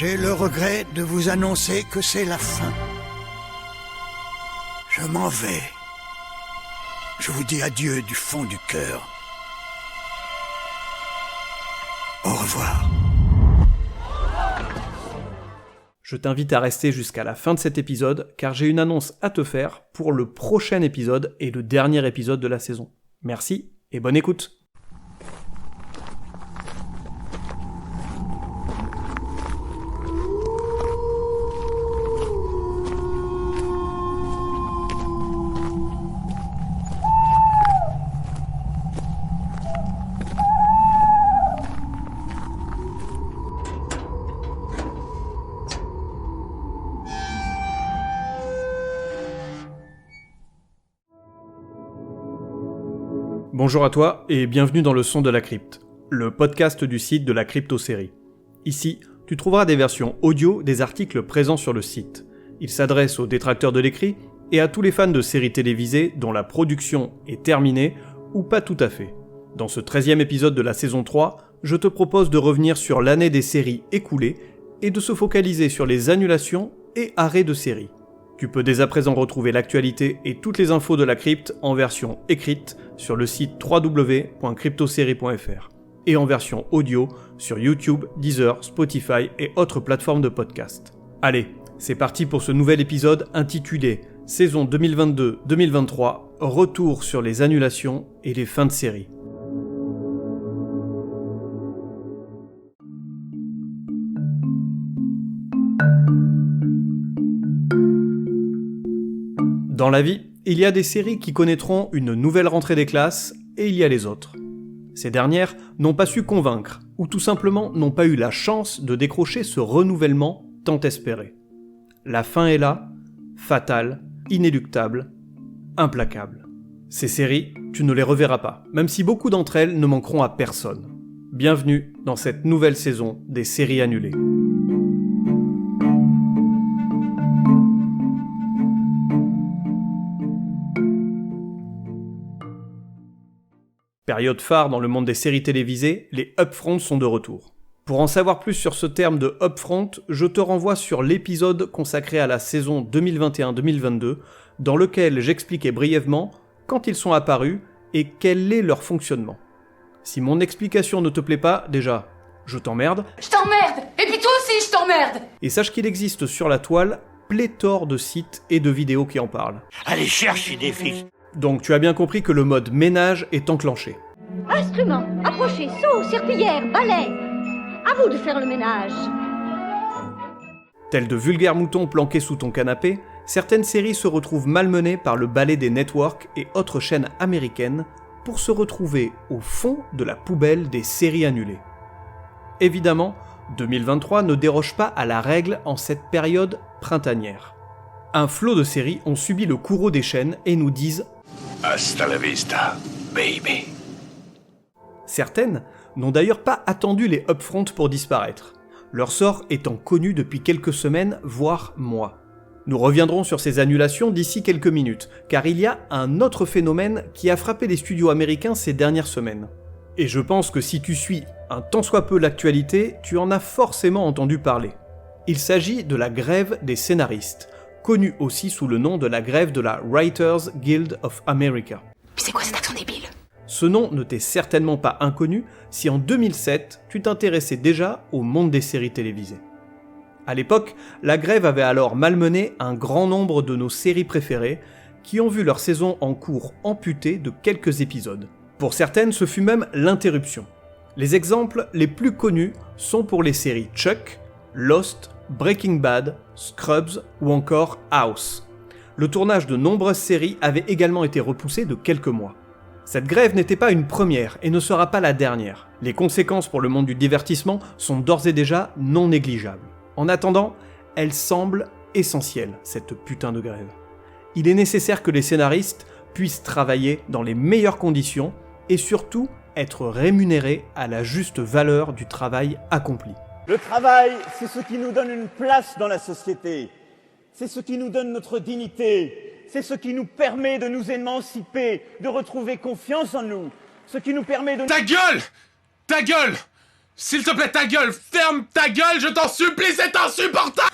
J'ai le regret de vous annoncer que c'est la fin. Je m'en vais. Je vous dis adieu du fond du cœur. Au revoir. Je t'invite à rester jusqu'à la fin de cet épisode, car j'ai une annonce à te faire pour le prochain épisode et le dernier épisode de la saison. Merci et bonne écoute. Bonjour à toi et bienvenue dans le Son de la Crypte, le podcast du site de la crypto-série. Ici, tu trouveras des versions audio des articles présents sur le site. Il s'adresse aux détracteurs de l'écrit et à tous les fans de séries télévisées dont la production est terminée ou pas tout à fait. Dans ce 13e épisode de la saison 3, je te propose de revenir sur l'année des séries écoulées et de se focaliser sur les annulations et arrêts de séries. Tu peux dès à présent retrouver l'actualité et toutes les infos de la crypte en version écrite sur le site www.cryptoserie.fr et en version audio sur YouTube, Deezer, Spotify et autres plateformes de podcast. Allez, c'est parti pour ce nouvel épisode intitulé Saison 2022-2023, retour sur les annulations et les fins de série. Dans la vie, il y a des séries qui connaîtront une nouvelle rentrée des classes et il y a les autres. Ces dernières n'ont pas su convaincre ou tout simplement n'ont pas eu la chance de décrocher ce renouvellement tant espéré. La fin est là, fatale, inéluctable, implacable. Ces séries, tu ne les reverras pas, même si beaucoup d'entre elles ne manqueront à personne. Bienvenue dans cette nouvelle saison des séries annulées. Période phare dans le monde des séries télévisées, les upfronts sont de retour. Pour en savoir plus sur ce terme de upfront, je te renvoie sur l'épisode consacré à la saison 2021-2022, dans lequel j'expliquais brièvement quand ils sont apparus et quel est leur fonctionnement. Si mon explication ne te plaît pas, déjà, je t'emmerde. Je t'emmerde! Et puis toi aussi, je t'emmerde! Et sache qu'il existe sur la toile pléthore de sites et de vidéos qui en parlent. Allez, cherchez des fils. Donc tu as bien compris que le mode ménage est enclenché. Instruments, approchez, seaux, serpillières, balais. À vous de faire le ménage. Tels de vulgaires moutons planqués sous ton canapé, certaines séries se retrouvent malmenées par le balai des networks et autres chaînes américaines pour se retrouver au fond de la poubelle des séries annulées. Évidemment, 2023 ne déroge pas à la règle en cette période printanière. Un flot de séries ont subi le courroux des chaînes et nous disent « Hasta la vista, baby ». Certaines n'ont d'ailleurs pas attendu les upfronts pour disparaître, leur sort étant connu depuis quelques semaines, voire mois. Nous reviendrons sur ces annulations d'ici quelques minutes, car il y a un autre phénomène qui a frappé les studios américains ces dernières semaines. Et je pense que si tu suis un tant soit peu l'actualité, tu en as forcément entendu parler. Il s'agit de la grève des scénaristes, connue aussi sous le nom de la grève de la Writers Guild of America. Mais c'est quoi cet accent débile? Ce nom ne t'est certainement pas inconnu si en 2007, tu t'intéressais déjà au monde des séries télévisées. À l'époque, la grève avait alors malmené un grand nombre de nos séries préférées qui ont vu leur saison en cours amputée de quelques épisodes. Pour certaines, ce fut même l'interruption. Les exemples les plus connus sont pour les séries Chuck, Lost, Breaking Bad, Scrubs ou encore House. Le tournage de nombreuses séries avait également été repoussé de quelques mois. Cette grève n'était pas une première et ne sera pas la dernière. Les conséquences pour le monde du divertissement sont d'ores et déjà non négligeables. En attendant, elle semble essentielle, cette putain de grève. Il est nécessaire que les scénaristes puissent travailler dans les meilleures conditions et surtout être rémunérés à la juste valeur du travail accompli. Le travail, c'est ce qui nous donne une place dans la société. C'est ce qui nous donne notre dignité. C'est ce qui nous permet de nous émanciper, de retrouver confiance en nous. Ce qui nous permet de... Ta gueule! Ta gueule! S'il te plaît, ta gueule! Ferme ta gueule, je t'en supplie, c'est insupportable!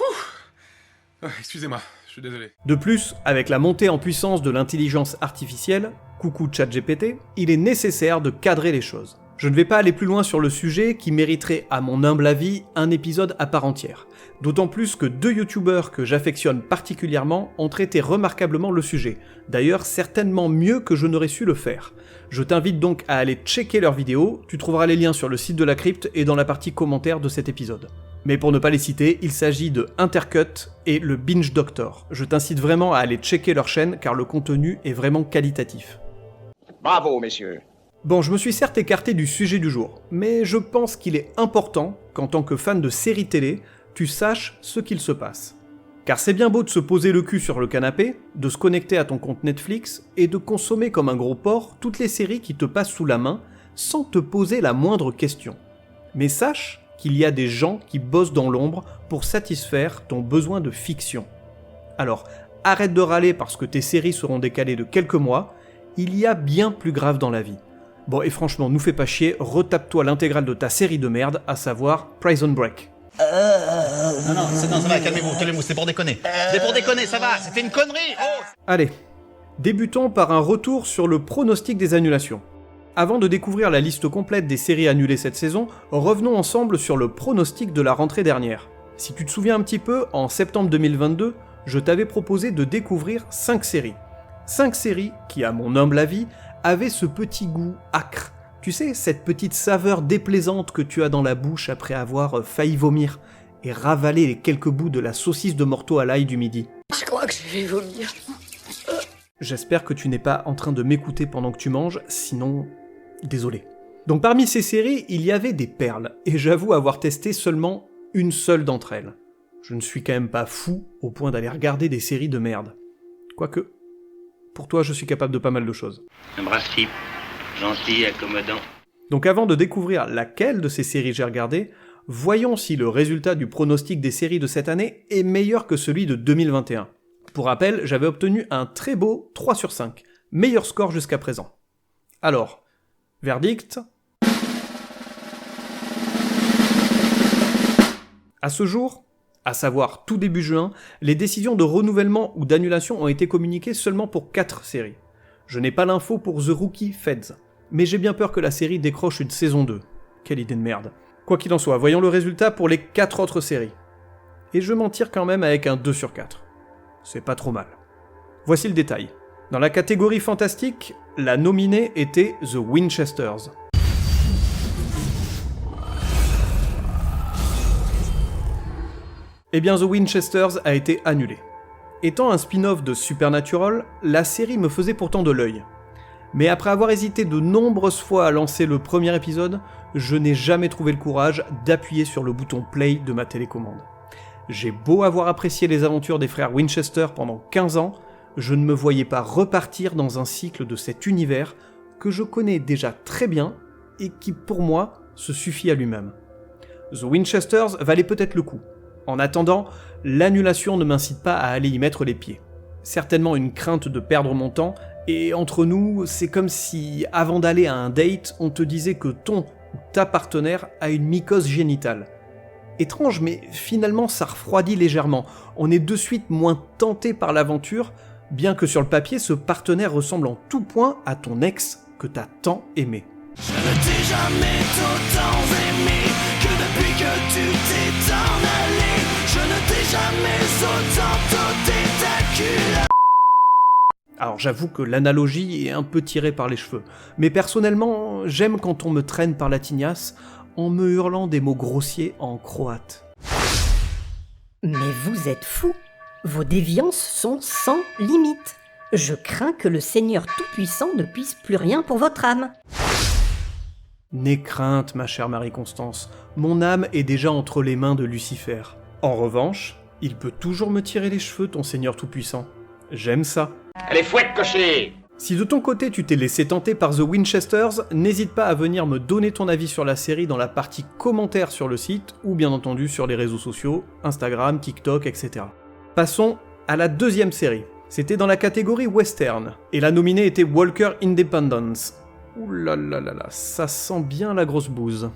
Excusez-moi, je suis désolé. De plus, avec la montée en puissance de l'intelligence artificielle, coucou ChatGPT, il est nécessaire de cadrer les choses. Je ne vais pas aller plus loin sur le sujet qui mériterait, à mon humble avis, un épisode à part entière. D'autant plus que 2 youtubeurs que j'affectionne particulièrement ont traité remarquablement le sujet. D'ailleurs, certainement mieux que je n'aurais su le faire. Je t'invite donc à aller checker leurs vidéos, tu trouveras les liens sur le site de la crypte et dans la partie commentaires de cet épisode. Mais pour ne pas les citer, il s'agit de Intercut et le Binge Doctor. Je t'incite vraiment à aller checker leur chaîne car le contenu est vraiment qualitatif. Bravo, messieurs. Bon, je me suis certes écarté du sujet du jour, mais je pense qu'il est important qu'en tant que fan de séries télé, tu saches ce qu'il se passe. Car c'est bien beau de se poser le cul sur le canapé, de se connecter à ton compte Netflix et de consommer comme un gros porc toutes les séries qui te passent sous la main sans te poser la moindre question. Mais sache qu'il y a des gens qui bossent dans l'ombre pour satisfaire ton besoin de fiction. Alors, arrête de râler parce que tes séries seront décalées de quelques mois, il y a bien plus grave dans la vie. Bon, et franchement, nous fais pas chier, retape-toi l'intégrale de ta série de merde, à savoir Prison Break. Non, ça va, calmez-vous, c'est pour déconner. C'est pour déconner, ça va, c'était une connerie. Oh. Allez, débutons par un retour sur le pronostic des annulations. Avant de découvrir la liste complète des séries annulées cette saison, revenons ensemble sur le pronostic de la rentrée dernière. Si tu te souviens un petit peu, en septembre 2022, je t'avais proposé de découvrir 5 séries. 5 séries qui, à mon humble avis, avaient ce petit goût acre. Tu sais, cette petite saveur déplaisante que tu as dans la bouche après avoir failli vomir et ravaler les quelques bouts de la saucisse de morteau à l'ail du midi. Je crois que je vais vomir. J'espère que tu n'es pas en train de m'écouter pendant que tu manges, sinon... désolé. Donc parmi ces séries, il y avait des perles, et j'avoue avoir testé seulement une seule d'entre elles. Je ne suis quand même pas fou au point d'aller regarder des séries de merde. Quoique, pour toi je suis capable de pas mal de choses. Un brave type, gentil, accommodant. Donc avant de découvrir laquelle de ces séries j'ai regardé, voyons si le résultat du pronostic des séries de cette année est meilleur que celui de 2021. Pour rappel, j'avais obtenu un très beau 3 sur 5, meilleur score jusqu'à présent. Alors, verdict. À ce jour, à savoir tout début juin, les décisions de renouvellement ou d'annulation ont été communiquées seulement pour 4 séries. Je n'ai pas l'info pour The Rookie Feds, mais j'ai bien peur que la série décroche une saison 2. Quelle idée de merde. Quoi qu'il en soit, voyons le résultat pour les 4 autres séries. Et je m'en tire quand même avec un 2 sur 4. C'est pas trop mal. Voici le détail. Dans la catégorie fantastique, la nominée était The Winchesters. Eh bien, The Winchesters a été annulée. Étant un spin-off de Supernatural, la série me faisait pourtant de l'œil. Mais après avoir hésité de nombreuses fois à lancer le premier épisode, je n'ai jamais trouvé le courage d'appuyer sur le bouton play de ma télécommande. J'ai beau avoir apprécié les aventures des frères Winchester pendant 15 ans, je ne me voyais pas repartir dans un cycle de cet univers que je connais déjà très bien et qui, pour moi, se suffit à lui-même. The Winchesters valait peut-être le coup. En attendant, l'annulation ne m'incite pas à aller y mettre les pieds. Certainement une crainte de perdre mon temps, et entre nous, c'est comme si, avant d'aller à un date, on te disait que ton ou ta partenaire a une mycose génitale. Étrange, mais finalement ça refroidit légèrement. On est de suite moins tenté par l'aventure, bien que sur le papier, ce partenaire ressemble en tout point à ton ex que t'as tant aimé. Je ne t'ai jamais autant aimé que depuis que tu t'es en allé. Je ne t'ai jamais autant ôté ta culotte. Alors j'avoue que l'analogie est un peu tirée par les cheveux, mais personnellement, j'aime quand on me traîne par la tignasse en me hurlant des mots grossiers en croate. Mais vous êtes fous. Vos déviances sont sans limite. Je crains que le Seigneur Tout-Puissant ne puisse plus rien pour votre âme. N'aie crainte, ma chère Marie-Constance, mon âme est déjà entre les mains de Lucifer. En revanche, il peut toujours me tirer les cheveux, ton Seigneur Tout-Puissant. J'aime ça. Allez, fouette, cocher! Si de ton côté tu t'es laissé tenter par The Winchesters, n'hésite pas à venir me donner ton avis sur la série dans la partie commentaires sur le site, ou bien entendu sur les réseaux sociaux, Instagram, TikTok, etc. Passons à la deuxième série. C'était dans la catégorie western, et la nominée était Walker Independence. Ouh là là là là, ça sent bien la grosse bouse.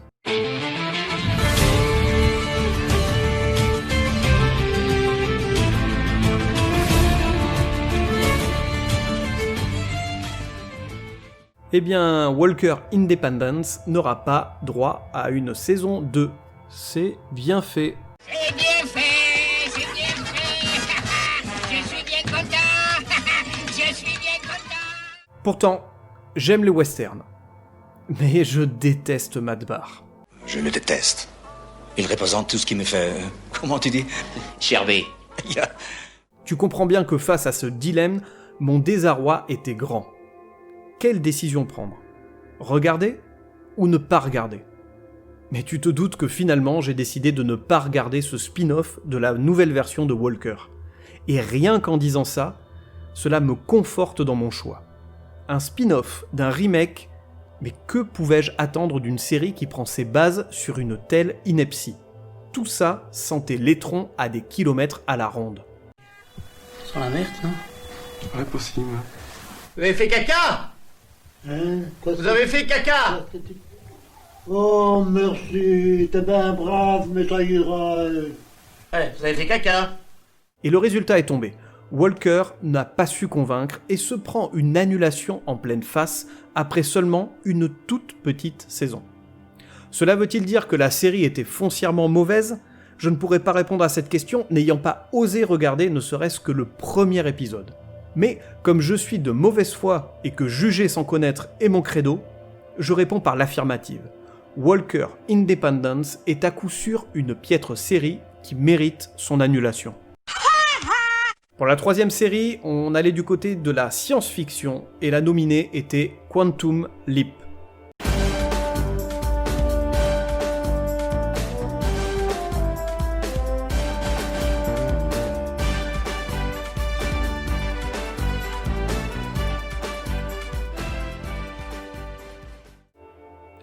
Eh bien, Walker Independence n'aura pas droit à une saison 2. C'est bien fait. C'est bien fait, c'est bien fait. Je suis bien content. Je suis bien content. Pourtant, j'aime les westerns. Mais je déteste Matt Barr. Je le déteste. Il représente tout ce qui me fait... comment tu dis? Chervé. Tu comprends bien que face à ce dilemme, mon désarroi était grand. Quelle décision prendre? Regarder ou ne pas regarder? Mais tu te doutes que finalement j'ai décidé de ne pas regarder ce spin-off de la nouvelle version de Walker. Et rien qu'en disant ça, cela me conforte dans mon choix. Un spin-off d'un remake, mais que pouvais-je attendre d'une série qui prend ses bases sur une telle ineptie? Tout ça sentait l'étron à des kilomètres à la ronde. Sur la merde, non? Ouais, possible. Vous avez fait caca? Vous avez fait caca? Oh, merci, t'es bien brave, mais ça ira. Ouais, vous avez fait caca. Et le résultat est tombé. Walker n'a pas su convaincre et se prend une annulation en pleine face après seulement une toute petite saison. Cela veut-il dire que la série était foncièrement mauvaise? Je ne pourrais pas répondre à cette question n'ayant pas osé regarder ne serait-ce que le premier épisode. Mais comme je suis de mauvaise foi et que juger sans connaître est mon credo, je réponds par l'affirmative. Walker Independence est à coup sûr une piètre série qui mérite son annulation. Pour la troisième série, on allait du côté de la science-fiction et la nominée était Quantum Leap.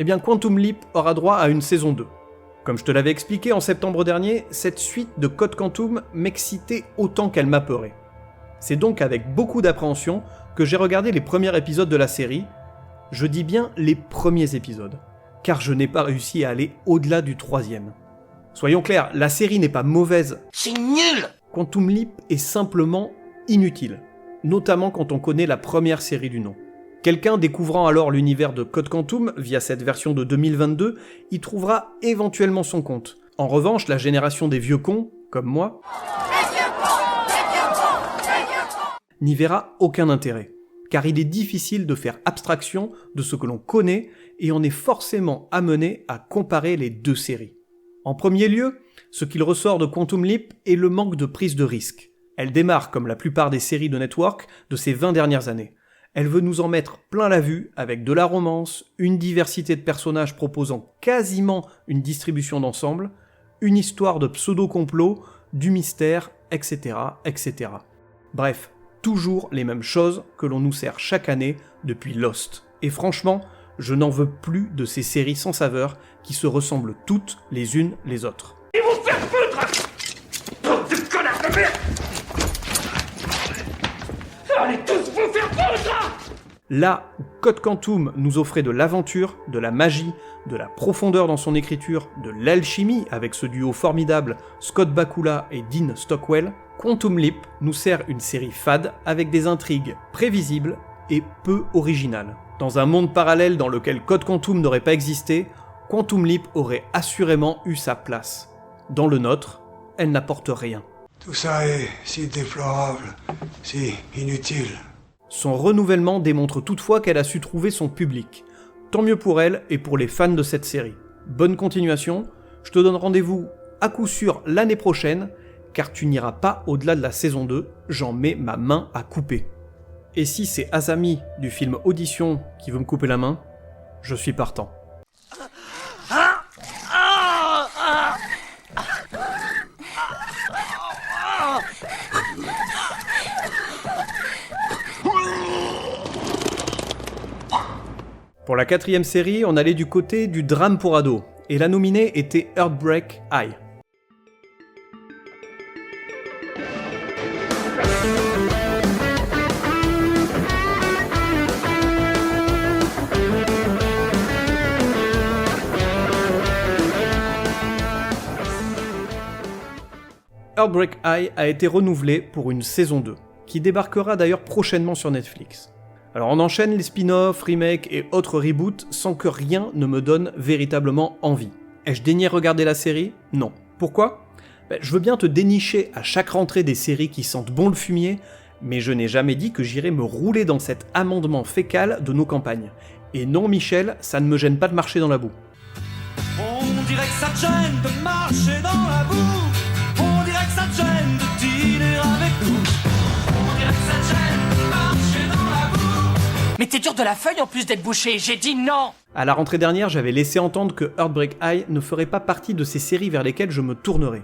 Eh bien, Quantum Leap aura droit à une saison 2. Comme je te l'avais expliqué en septembre dernier, cette suite de Code Quantum m'excitait autant qu'elle m'apeurait. C'est donc avec beaucoup d'appréhension que j'ai regardé les premiers épisodes de la série. Je dis bien les premiers épisodes, car je n'ai pas réussi à aller au-delà du troisième. Soyons clairs, la série n'est pas mauvaise. C'est nul! Quantum Leap est simplement inutile, notamment quand on connaît la première série du nom. Quelqu'un découvrant alors l'univers de Code Quantum via cette version de 2022 y trouvera éventuellement son compte. En revanche, la génération des vieux cons, comme moi, n'y verra aucun intérêt, car il est difficile de faire abstraction de ce que l'on connaît et on est forcément amené à comparer les deux séries. En premier lieu, ce qu'il ressort de Quantum Leap est le manque de prise de risque. Elle démarre, comme la plupart des séries de Network de ces 20 dernières années. Elle veut nous en mettre plein la vue avec de la romance, une diversité de personnages proposant quasiment une distribution d'ensemble, une histoire de pseudo-complot, du mystère, etc., etc. Bref, toujours les mêmes choses que l'on nous sert chaque année depuis Lost. Et franchement, je n'en veux plus de ces séries sans saveur qui se ressemblent toutes les unes les autres. Et vous faire foutre! Bande de connards de merde! Allez tous vous faire foutre! Là où Code Quantum nous offrait de l'aventure, de la magie, de la profondeur dans son écriture, de l'alchimie avec ce duo formidable Scott Bakula et Dean Stockwell, Quantum Leap nous sert une série fade avec des intrigues prévisibles et peu originales. Dans un monde parallèle dans lequel Code Quantum n'aurait pas existé, Quantum Leap aurait assurément eu sa place. Dans le nôtre, elle n'apporte rien. Tout ça est si déplorable, si inutile. Son renouvellement démontre toutefois qu'elle a su trouver son public. Tant mieux pour elle et pour les fans de cette série. Bonne continuation, je te donne rendez-vous à coup sûr l'année prochaine, car tu n'iras pas au-delà de la saison 2, j'en mets ma main à couper. Et si c'est Asami du film Audition qui veut me couper la main, je suis partant. Pour la quatrième série, on allait du côté du drame pour ados, et la nominée était Heartbreak High. Heartbreak High a été renouvelée pour une saison 2, qui débarquera d'ailleurs prochainement sur Netflix. Alors on enchaîne les spin-offs, remakes et autres reboots sans que rien ne me donne véritablement envie. Ai-je daigné regarder la série ? Non. Pourquoi ? Je veux bien te dénicher à chaque rentrée des séries qui sentent bon le fumier, mais je n'ai jamais dit que j'irais me rouler dans cet amendement fécal de nos campagnes. Et non Michel, ça ne me gêne pas de marcher dans la boue. On dirait que ça te gêne de marcher dans la boue. On dirait que ça te gêne de dîner avec nous. On dirait que ça te gêne de marcher dans la boue. Mais t'es dur de la feuille en plus d'être bouché, j'ai dit non. À la rentrée dernière, j'avais laissé entendre que Heartbreak High ne ferait pas partie de ces séries vers lesquelles je me tournerais.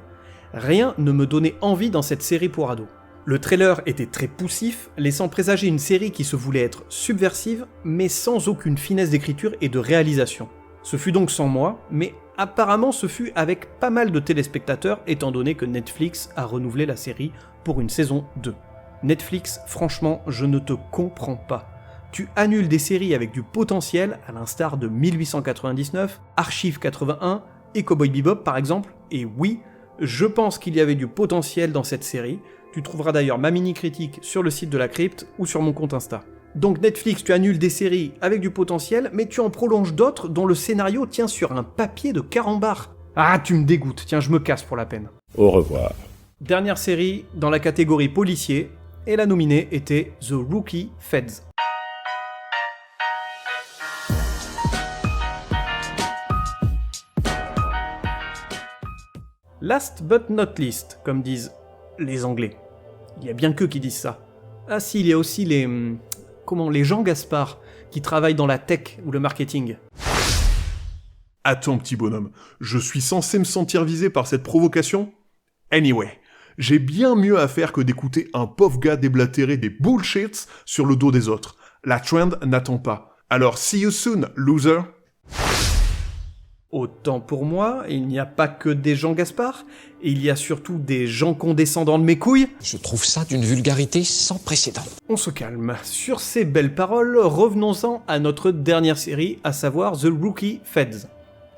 Rien ne me donnait envie dans cette série pour ados. Le trailer était très poussif, laissant présager une série qui se voulait être subversive, mais sans aucune finesse d'écriture et de réalisation. Ce fut donc sans moi, mais apparemment ce fut avec pas mal de téléspectateurs, étant donné que Netflix a renouvelé la série pour une saison 2. Netflix, franchement, je ne te comprends pas. Tu annules des séries avec du potentiel, à l'instar de 1899, Archive 81 et Cowboy Bebop par exemple, et oui, je pense qu'il y avait du potentiel dans cette série. Tu trouveras d'ailleurs ma mini-critique sur le site de la crypte ou sur mon compte Insta. Donc Netflix, tu annules des séries avec du potentiel, mais tu en prolonges d'autres dont le scénario tient sur un papier de carambar. Ah, tu me dégoûtes, tiens, je me casse pour la peine. Au revoir. Dernière série dans la catégorie policier, et la nominée était The Rookie Feds. Last but not least, comme disent les Anglais. Il y a bien qu'eux qui disent ça. Ah si, il y a aussi les Jean Gaspard, qui travaillent dans la tech ou le marketing. Attends, petit bonhomme, je suis censé me sentir visé par cette provocation ? Anyway, j'ai bien mieux à faire que d'écouter un pauvre gars déblatérer des bullshits sur le dos des autres. La trend n'attend pas. Alors see you soon, loser. Autant pour moi, il n'y a pas que des Jean Gaspard, il y a surtout des gens condescendants de mes couilles. Je trouve ça d'une vulgarité sans précédent. On se calme. Sur ces belles paroles, revenons-en à notre dernière série, à savoir The Rookie Feds.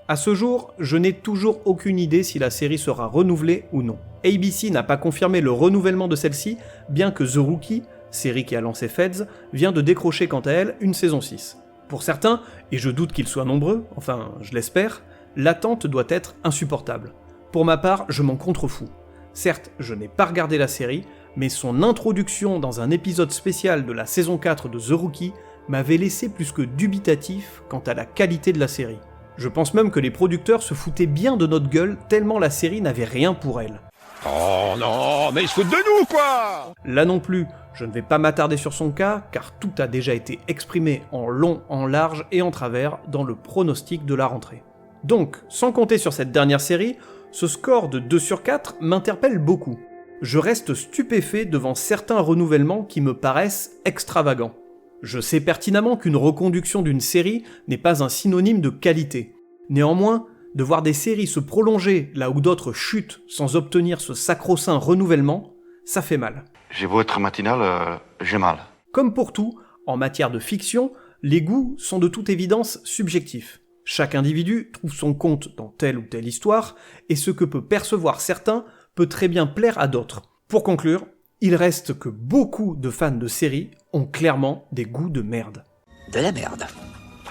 À ce jour, je n'ai toujours aucune idée si la série sera renouvelée ou non. ABC n'a pas confirmé le renouvellement de celle-ci, bien que The Rookie, série qui a lancé Feds, vient de décrocher quant à elle une saison 6. Pour certains, et je doute qu'ils soient nombreux, enfin je l'espère, l'attente doit être insupportable. Pour ma part, je m'en contrefous. Certes, je n'ai pas regardé la série, mais son introduction dans un épisode spécial de la saison 4 de The Rookie m'avait laissé plus que dubitatif quant à la qualité de la série. Je pense même que les producteurs se foutaient bien de notre gueule tellement la série n'avait rien pour elle. Oh non, mais ils se foutent de nous, quoi! Là non plus, je ne vais pas m'attarder sur son cas, car tout a déjà été exprimé en long, en large et en travers dans le pronostic de la rentrée. Donc, sans compter sur cette dernière série, ce score de 2 sur 4 m'interpelle beaucoup. Je reste stupéfait devant certains renouvellements qui me paraissent extravagants. Je sais pertinemment qu'une reconduction d'une série n'est pas un synonyme de qualité. Néanmoins, de voir des séries se prolonger là où d'autres chutent sans obtenir ce sacro-saint renouvellement, ça fait mal. J'ai beau être matinal, j'ai mal. Comme pour tout, en matière de fiction, les goûts sont de toute évidence subjectifs. Chaque individu trouve son compte dans telle ou telle histoire, et ce que peut percevoir certains peut très bien plaire à d'autres. Pour conclure, il reste que beaucoup de fans de séries ont clairement des goûts de merde. De la merde.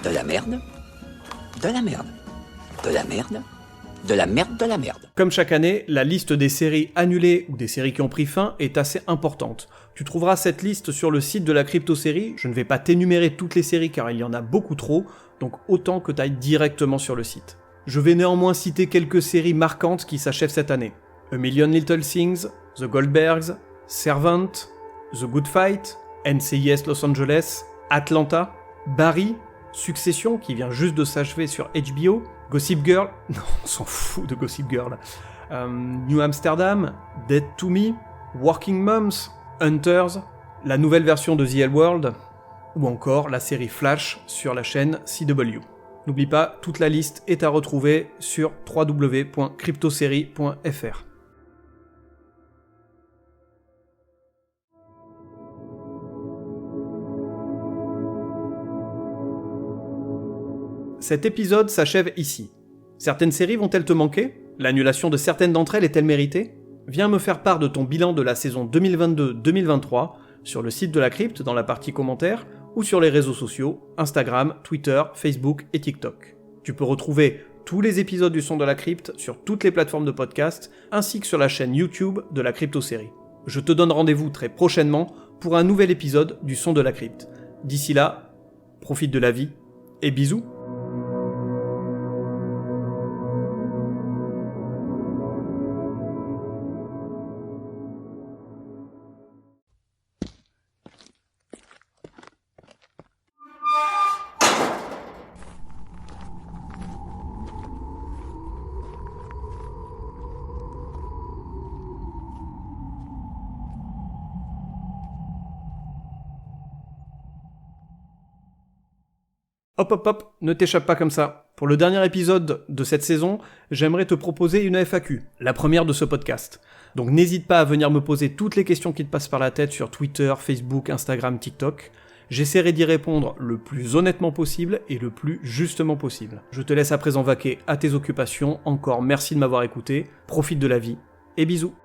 De la merde. De la merde. De la merde. De la merde, de la merde. Comme chaque année, la liste des séries annulées ou des séries qui ont pris fin est assez importante. Tu trouveras cette liste sur le site de la crypto-série, je ne vais pas t'énumérer toutes les séries car il y en a beaucoup trop, donc autant que tu ailles directement sur le site. Je vais néanmoins citer quelques séries marquantes qui s'achèvent cette année. A Million Little Things, The Goldbergs, Servant, The Good Fight, NCIS Los Angeles, Atlanta, Barry, Succession qui vient juste de s'achever sur HBO, Gossip Girl, non on s'en fout de Gossip Girl, New Amsterdam, Dead to Me, Working Moms, Hunters, la nouvelle version de The L World, ou encore la série Flash sur la chaîne CW. N'oublie pas, toute la liste est à retrouver sur www.cryptoserie.fr. Cet épisode s'achève ici. Certaines séries vont-elles te manquer ? L'annulation de certaines d'entre elles est-elle méritée ? Viens me faire part de ton bilan de la saison 2022-2023 sur le site de la crypte dans la partie commentaires ou sur les réseaux sociaux, Instagram, Twitter, Facebook et TikTok. Tu peux retrouver tous les épisodes du Son de la Crypte sur toutes les plateformes de podcast, ainsi que sur la chaîne YouTube de la Crypto-série. Je te donne rendez-vous très prochainement pour un nouvel épisode du Son de la Crypte. D'ici là, profite de la vie et bisous. Hop hop hop, ne t'échappe pas comme ça. Pour le dernier épisode de cette saison, j'aimerais te proposer une FAQ, la première de ce podcast. Donc n'hésite pas à venir me poser toutes les questions qui te passent par la tête sur Twitter, Facebook, Instagram, TikTok. J'essaierai d'y répondre le plus honnêtement possible et le plus justement possible. Je te laisse à présent vaquer à tes occupations, encore merci de m'avoir écouté, profite de la vie, et bisous.